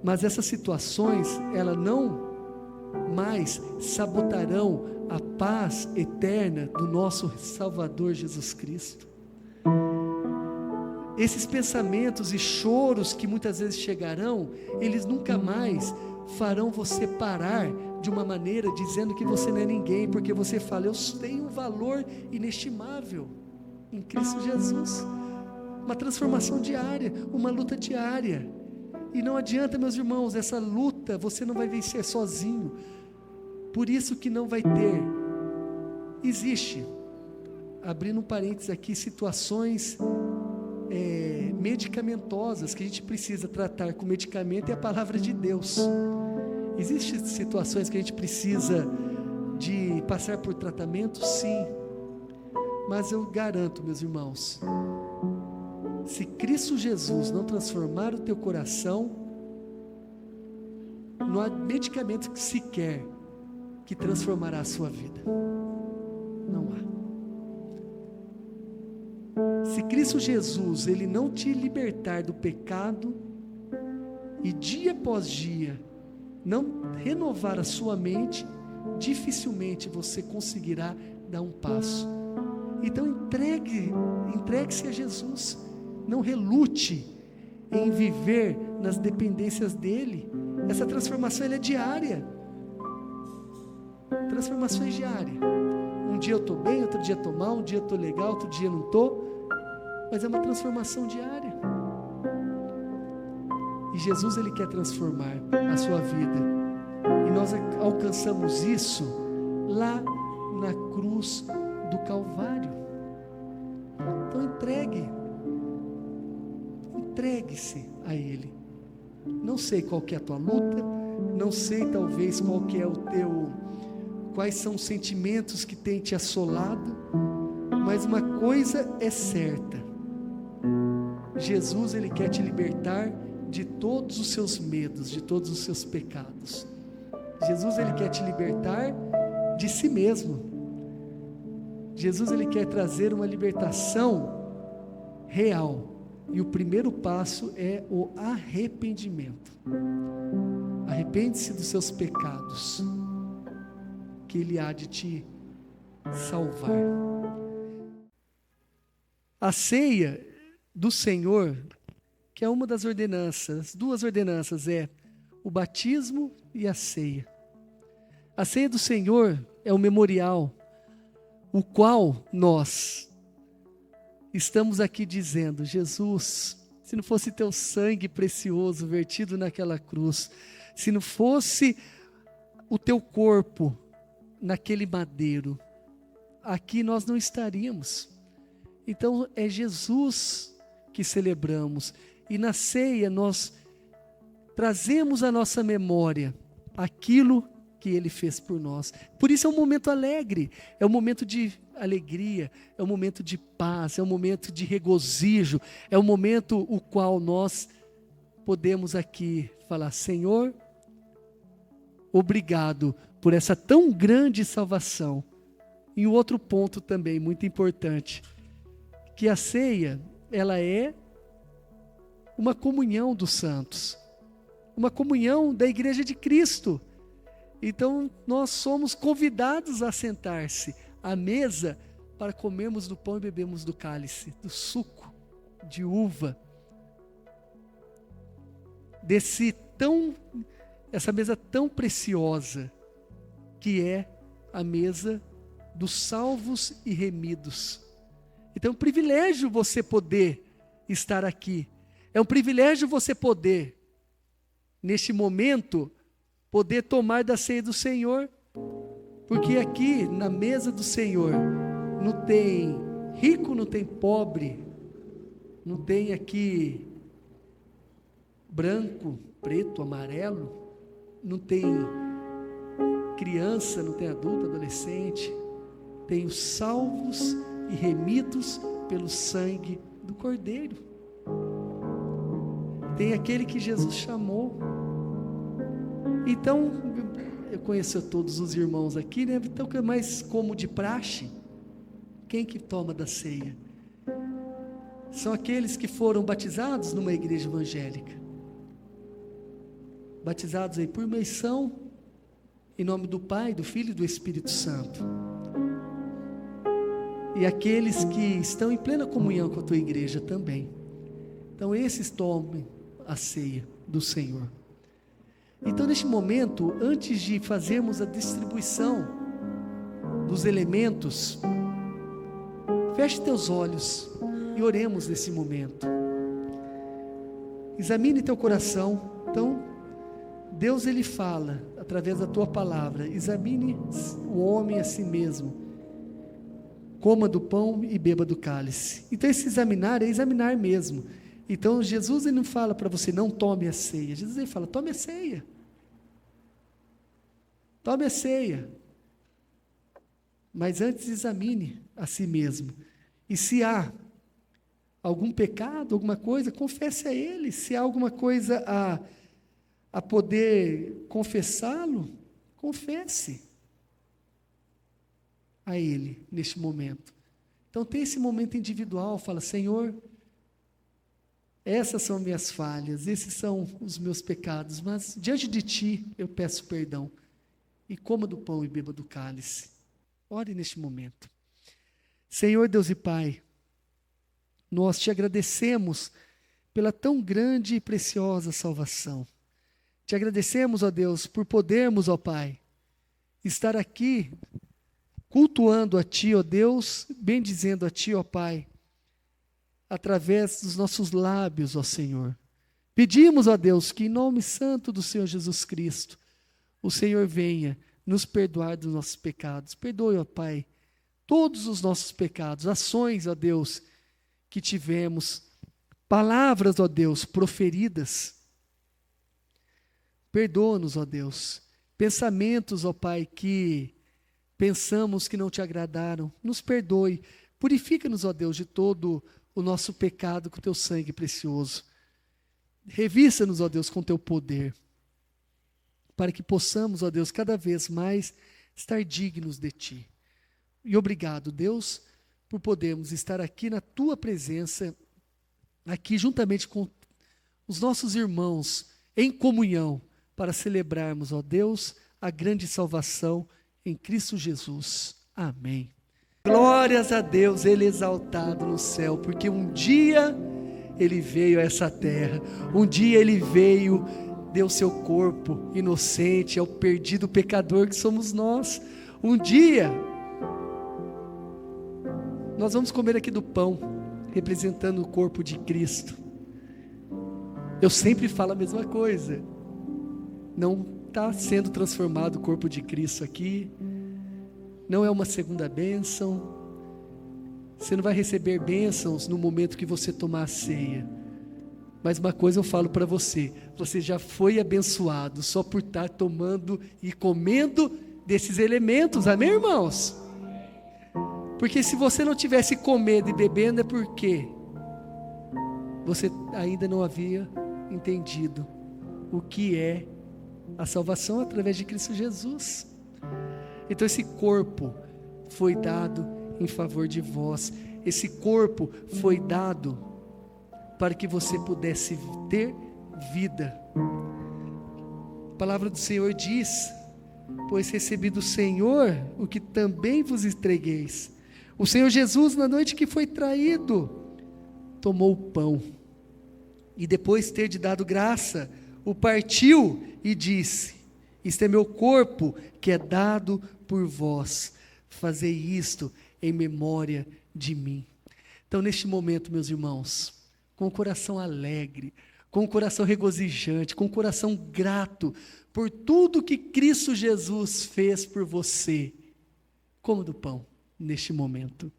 mas essas situações, elas não mais sabotarão a paz eterna do nosso Salvador Jesus Cristo. Esses pensamentos e choros que muitas vezes chegarão, eles nunca mais farão você parar de uma maneira dizendo que você não é ninguém, porque você fala: eu tenho um valor inestimável em Cristo Jesus. Uma transformação diária, uma luta diária. E não adianta, meus irmãos, essa luta você não vai vencer sozinho. Por isso que não vai ter. Existe, abrindo um parênteses aqui, situações medicamentosas que a gente precisa tratar com medicamento, e a palavra de Deus. Existem situações que a gente precisa de passar por tratamento, sim, mas eu garanto, meus irmãos, se Cristo Jesus não transformar o teu coração, não há medicamento que sequer que transformará a sua vida. Não há. Se Cristo Jesus ele não te libertar do pecado, e dia após dia não renovar a sua mente, dificilmente você conseguirá dar um passo. Então entregue-se a Jesus. Não relute em viver nas dependências dele. Essa transformação ela é diária. Transformações diárias. Um dia eu estou bem, outro dia estou mal, um dia eu estou legal, outro dia não estou. Mas é uma transformação diária. E Jesus ele quer transformar a sua vida. E nós alcançamos isso lá na cruz do Calvário. Então entregue-se a Ele. Não sei qual que é a tua luta, não sei talvez qual que é quais são os sentimentos que tem te assolado, mas uma coisa é certa: Jesus ele quer te libertar de todos os seus medos, de todos os seus pecados. Jesus ele quer te libertar de si mesmo. Jesus ele quer trazer uma libertação real. E o primeiro passo é o arrependimento. Arrepende-se dos seus pecados, que Ele há de te salvar. A ceia do Senhor, que é uma das ordenanças, duas ordenanças, é o batismo e a ceia. A ceia do Senhor é o memorial, o qual nós estamos aqui dizendo: Jesus, se não fosse teu sangue precioso vertido naquela cruz, se não fosse o teu corpo naquele madeiro, aqui nós não estaríamos. Então é Jesus que celebramos, e na ceia nós trazemos à nossa memória aquilo que Ele fez por nós. Por isso é um momento alegre, é um momento de alegria, é um momento de paz, é um momento de regozijo, é um momento o qual nós podemos aqui falar: Senhor, obrigado por essa tão grande salvação. E um outro ponto também muito importante, que a ceia, ela é uma comunhão dos santos, uma comunhão da igreja de Cristo. Então nós somos convidados a sentar-se à mesa para comermos do pão e bebermos do cálice, do suco de uva, essa mesa tão preciosa, que é a mesa dos salvos e remidos. Então é um privilégio você poder estar aqui, é um privilégio você poder, neste momento, poder tomar da ceia do Senhor, porque aqui na mesa do Senhor Não tem rico, não tem pobre, não tem aqui branco, preto, amarelo, não tem criança, não tem adulto, adolescente. Tem os salvos e remidos pelo sangue do Cordeiro. Tem aquele que Jesus chamou. Então, eu conheço todos os irmãos aqui, né? Então, mas como de praxe, quem que toma da ceia? São aqueles que foram batizados numa igreja evangélica. Batizados aí por imersão, em nome do Pai, do Filho e do Espírito Santo. E aqueles que estão em plena comunhão com a tua igreja também. Então esses tomem a ceia do Senhor. Então neste momento, antes de fazermos a distribuição dos elementos, feche teus olhos e oremos nesse momento. Examine teu coração. Então, Deus ele fala através da tua palavra: examine o homem a si mesmo, coma do pão e beba do cálice. Então esse examinar é examinar mesmo. Então Jesus ele não fala para você não tome a ceia. Jesus ele fala: tome a ceia. Tome a ceia. Mas antes examine a si mesmo. E se há algum pecado, alguma coisa, confesse a Ele. Se há alguma coisa a poder confessá-lo, confesse a Ele neste momento. Então tem esse momento individual, fala: Senhor, essas são minhas falhas, esses são os meus pecados, mas diante de Ti eu peço perdão. E coma do pão e beba do cálice. Ore neste momento. Senhor Deus e Pai, nós Te agradecemos pela tão grande e preciosa salvação. Te agradecemos, ó Deus, por podermos, ó Pai, estar aqui cultuando a Ti, ó Deus, bendizendo a Ti, ó Pai, através dos nossos lábios, ó Senhor. Pedimos, ó Deus, que em nome santo do Senhor Jesus Cristo, o Senhor venha nos perdoar dos nossos pecados. Perdoe, ó Pai, todos os nossos pecados, ações, ó Deus, que tivemos, palavras, ó Deus, proferidas. Perdoa-nos, ó Deus, pensamentos, ó Pai, que pensamos que não Te agradaram. Nos perdoe, purifica-nos, ó Deus, de todo o nosso pecado com Teu sangue precioso. Revista-nos, ó Deus, com Teu poder, para que possamos, ó Deus, cada vez mais estar dignos de Ti. E obrigado, Deus, por podermos estar aqui na Tua presença, aqui juntamente com os nossos irmãos, em comunhão, para celebrarmos, ó Deus, a grande salvação em Cristo Jesus. Amém. Glórias a Deus, Ele exaltado no céu, porque um dia Ele veio a essa terra, um dia Ele veio, deu seu corpo inocente ao perdido pecador que somos nós. Um dia nós vamos comer aqui do pão, representando o corpo de Cristo. Eu sempre falo a mesma coisa. Não está sendo transformado o corpo de Cristo aqui. Não é uma segunda bênção. Você não vai receber bênçãos no momento que você tomar a ceia. Mas uma coisa eu falo para você: você já foi abençoado só por estar tomando e comendo desses elementos. Amém, irmãos? Porque se você não tivesse comendo e bebendo, é porque você ainda não havia entendido o que é a salvação através de Cristo Jesus. Então esse corpo foi dado em favor de vós. Esse corpo foi dado para que você pudesse ter vida. A palavra do Senhor diz: pois recebi do Senhor o que também vos entregueis. O Senhor Jesus, na noite que foi traído, tomou o pão, e depois de ter dado graça, o partiu e disse: isto é meu corpo, que é dado por vós, fazei isto em memória de mim. Então neste momento, meus irmãos, com o coração alegre, com o coração regozijante, com o coração grato por tudo que Cristo Jesus fez por você, coma do pão neste momento.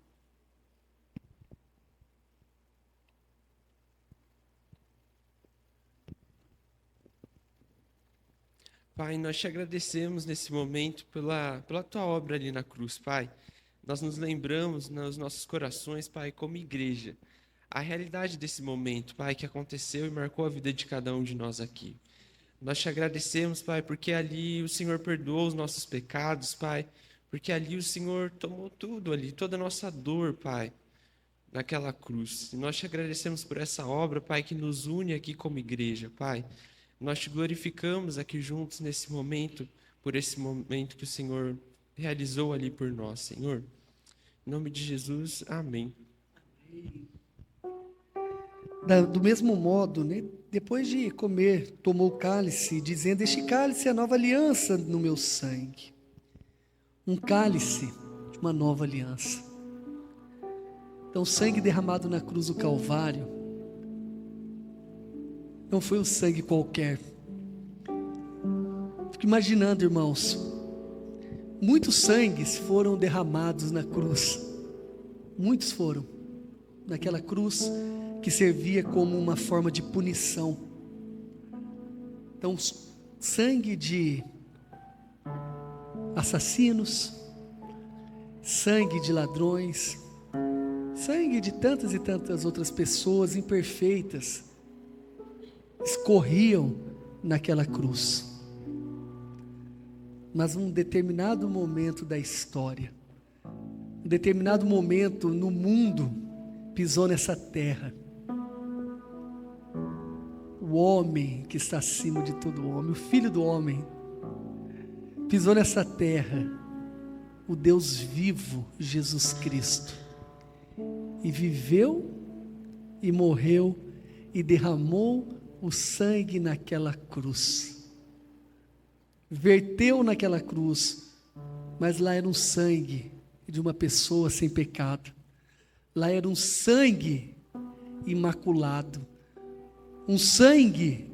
Pai, nós te agradecemos nesse momento pela tua obra ali na cruz, Pai. Nós nos lembramos nos nossos corações, Pai, como igreja, a realidade desse momento, Pai, que aconteceu e marcou a vida de cada um de nós aqui. Nós te agradecemos, Pai, porque ali o Senhor perdoou os nossos pecados, Pai, porque ali o Senhor tomou tudo ali, toda a nossa dor, Pai, naquela cruz. E nós te agradecemos por essa obra, Pai, que nos une aqui como igreja, Pai. Nós te glorificamos aqui juntos nesse momento, por esse momento que o Senhor realizou ali por nós, Senhor. Em nome de Jesus, amém. Do mesmo modo, né, depois de comer, tomou o cálice, dizendo: este cálice é a nova aliança no meu sangue. Um cálice de uma nova aliança. Então, o sangue derramado na cruz do Calvário não foi um sangue qualquer. Fico imaginando, irmãos, muitos sangues foram derramados na cruz. Muitos foram. Naquela cruz que servia como uma forma de punição. Então, sangue de assassinos, sangue de ladrões, sangue de tantas e tantas outras pessoas imperfeitas escorriam naquela cruz. Mas um determinado momento da história, um determinado momento no mundo, pisou nessa terra o homem que está acima de todo homem, o Filho do homem, pisou nessa terra o Deus vivo, Jesus Cristo, e viveu e morreu e derramou o sangue naquela cruz, verteu naquela cruz, mas lá era um sangue de uma pessoa sem pecado, lá era um sangue imaculado, um sangue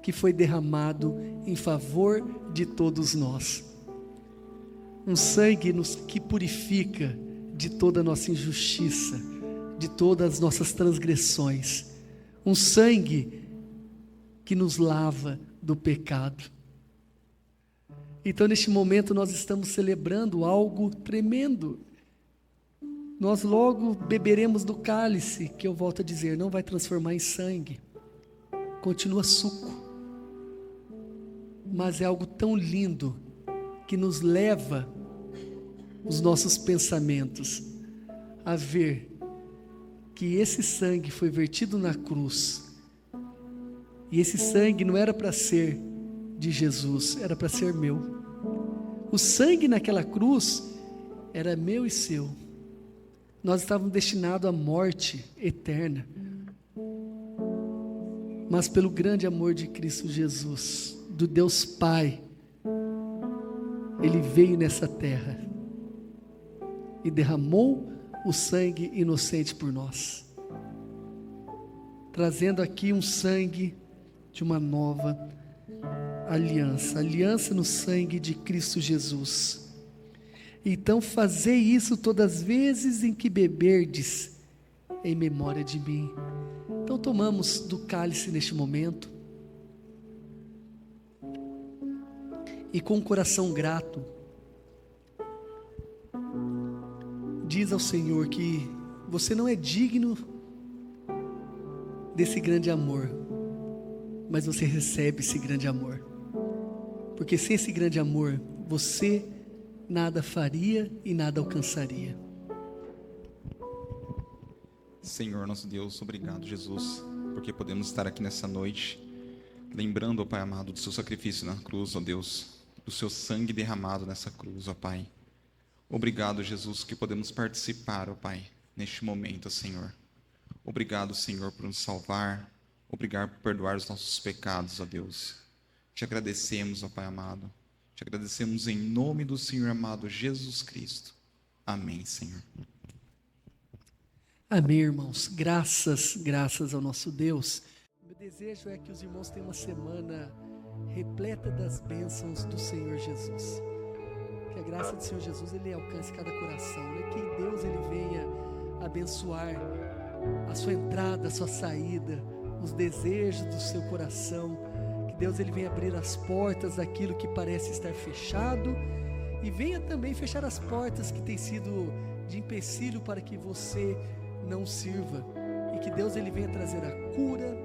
que foi derramado em favor de todos nós, um sangue que purifica de toda a nossa injustiça, de todas as nossas transgressões, um sangue que nos lava do pecado. Então, neste momento, nós estamos celebrando algo tremendo. Nós logo beberemos do cálice, que eu volto a dizer, não vai transformar em sangue, continua suco, mas é algo tão lindo, que nos leva os nossos pensamentos a ver que esse sangue foi vertido na cruz, e esse sangue não era para ser de Jesus, era para ser meu. O sangue naquela cruz era meu e seu. Nós estávamos destinados à morte eterna, mas pelo grande amor de Cristo Jesus, do Deus Pai, Ele veio nessa terra e derramou o sangue inocente por nós, trazendo aqui um sangue de uma nova aliança, aliança no sangue de Cristo Jesus. Então fazei isso todas as vezes em que beberdes, em memória de mim. Então tomamos do cálice neste momento, e com o coração grato, diz ao Senhor que você não é digno desse grande amor, mas você recebe esse grande amor, porque sem esse grande amor, você nada faria e nada alcançaria. Senhor nosso Deus, obrigado, Jesus, porque podemos estar aqui nessa noite, lembrando, ó Pai amado, do seu sacrifício na cruz, ó Deus, do seu sangue derramado nessa cruz, ó Pai. Obrigado, Jesus, que podemos participar, ó Pai, neste momento, Senhor. Obrigado, Senhor, por nos salvar. Obrigado por perdoar os nossos pecados, ó Deus. Te agradecemos, ó Pai amado. Te agradecemos em nome do Senhor amado Jesus Cristo. Amém, Senhor. Amém, irmãos. Graças ao nosso Deus. Meu desejo é que os irmãos tenham uma semana repleta das bênçãos do Senhor Jesus. Que a graça do Senhor Jesus, Ele alcance cada coração, né? Que Deus, Ele venha abençoar a sua entrada, a sua saída, os desejos do seu coração. Que Deus, Ele venha abrir as portas daquilo que parece estar fechado e venha também fechar as portas que têm sido de empecilho para que você não sirva. E que Deus, Ele venha trazer a cura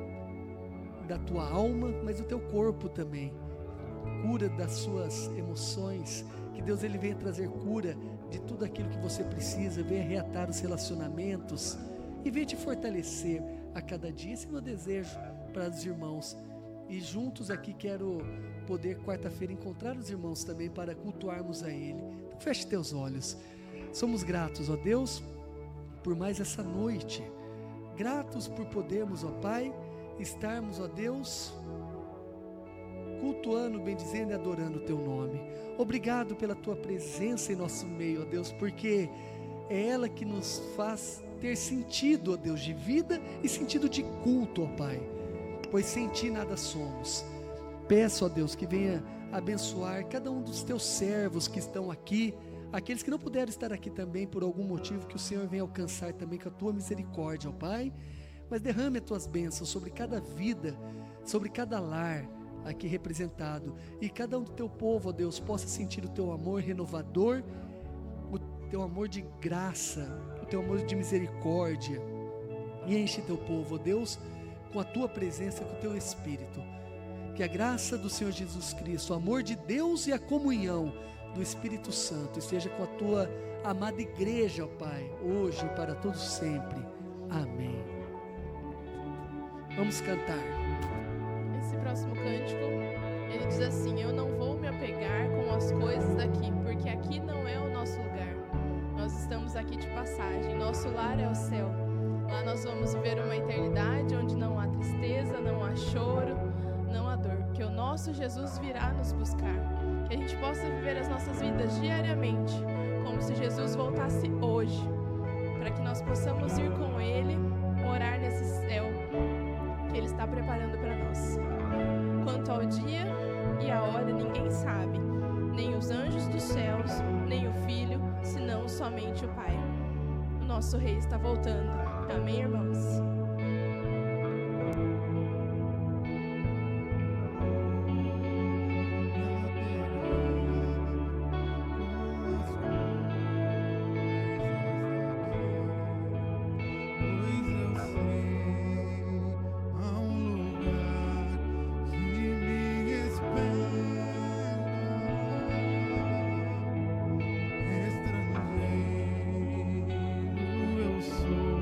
da tua alma, mas do teu corpo também, cura das suas emoções. Que Deus, Ele venha trazer cura de tudo aquilo que você precisa, venha reatar os relacionamentos e venha te fortalecer a cada dia. Esse é o meu desejo para os irmãos. E juntos aqui quero poder quarta-feira encontrar os irmãos também para cultuarmos a Ele. Então feche teus olhos. Somos gratos, ó Deus, por mais essa noite. Gratos por podermos, ó Pai, estarmos, ó Deus, cultuando, bendizendo e adorando o Teu nome. Obrigado pela Tua presença em nosso meio, ó Deus, porque é ela que nos faz ter sentido, ó Deus, de vida e sentido de culto, ó Pai, pois sem Ti nada somos. Peço, ó Deus, que venha abençoar cada um dos Teus servos que estão aqui, aqueles que não puderam estar aqui também por algum motivo, que o Senhor venha alcançar também com a Tua misericórdia, ó Pai, mas derrame as Tuas bênçãos sobre cada vida, sobre cada lar aqui representado, e cada um do Teu povo, ó Deus, possa sentir o Teu amor renovador, o Teu amor de graça, o Teu amor de misericórdia, e enche Teu povo, ó Deus, com a Tua presença, com o Teu Espírito. Que a graça do Senhor Jesus Cristo, o amor de Deus e a comunhão do Espírito Santo esteja com a Tua amada igreja, ó Pai, hoje e para todos sempre. Amém. Vamos cantar. Esse próximo cântico, ele diz assim: eu não vou me apegar com as coisas daqui, porque aqui não é o nosso lugar. Nós estamos aqui de passagem, nosso lar é o céu. Lá nós vamos viver uma eternidade onde não há tristeza, não há choro, não há dor, porque o nosso Jesus virá nos buscar. Que a gente possa viver as nossas vidas diariamente, como se Jesus voltasse hoje, para que nós possamos ir com Ele, morar nesse céu que Ele está preparando para nós. Quanto ao dia e a hora, ninguém sabe, nem os anjos dos céus, nem o Filho, senão somente o Pai. O nosso Rei está voltando. Amém, irmãos? Estrangeiro eu sou.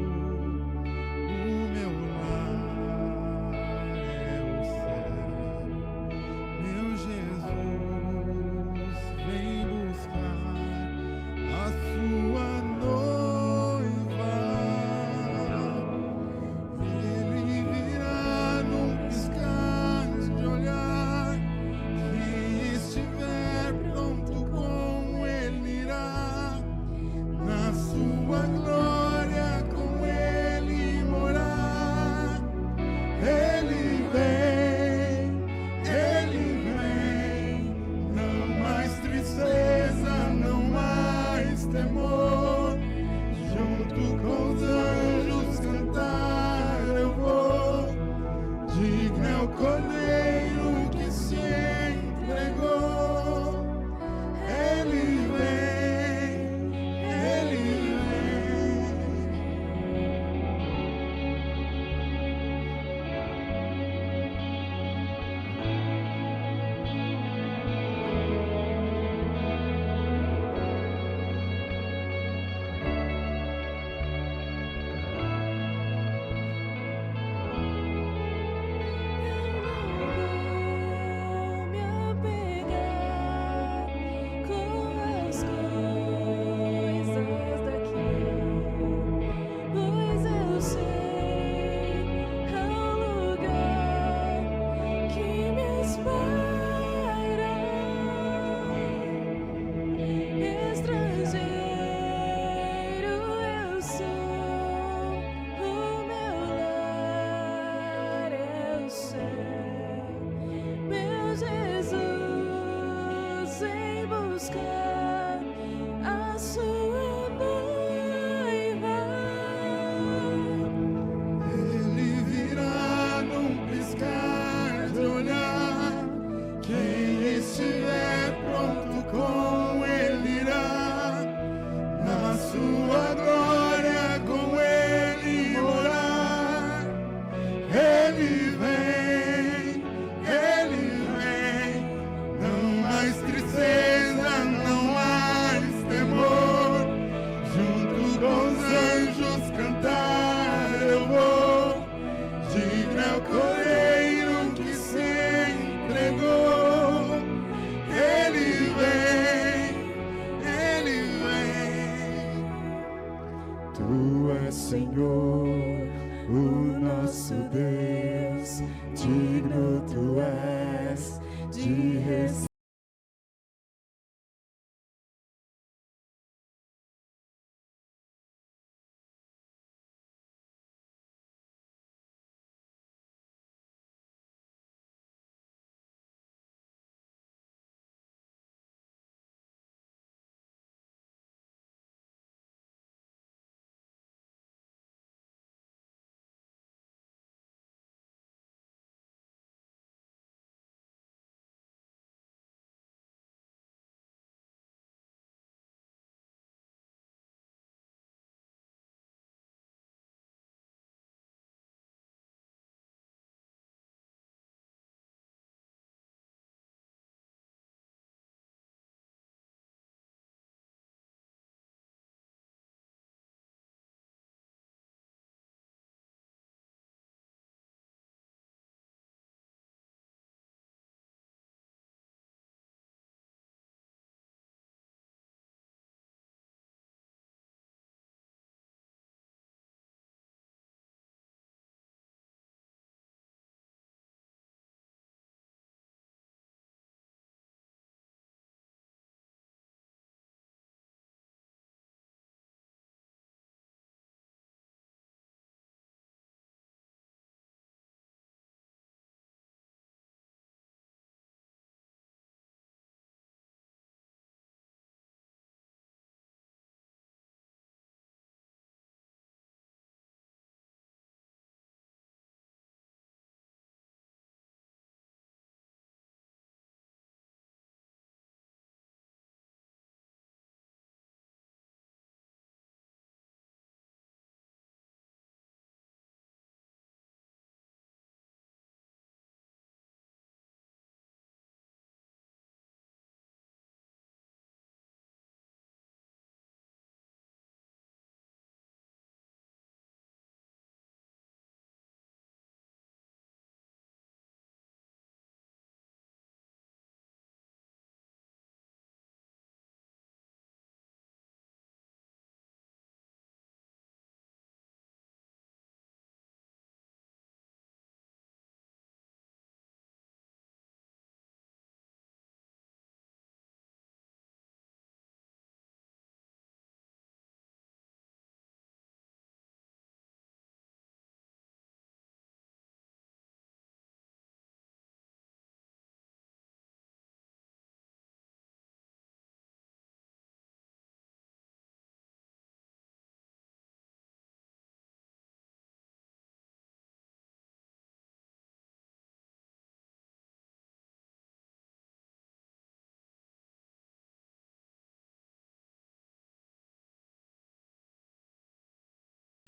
Tu és Senhor, o nosso Deus, digno Tu és de receber.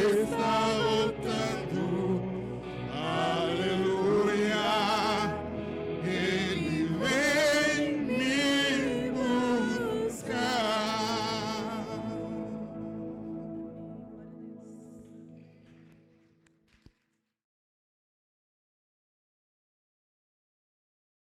Está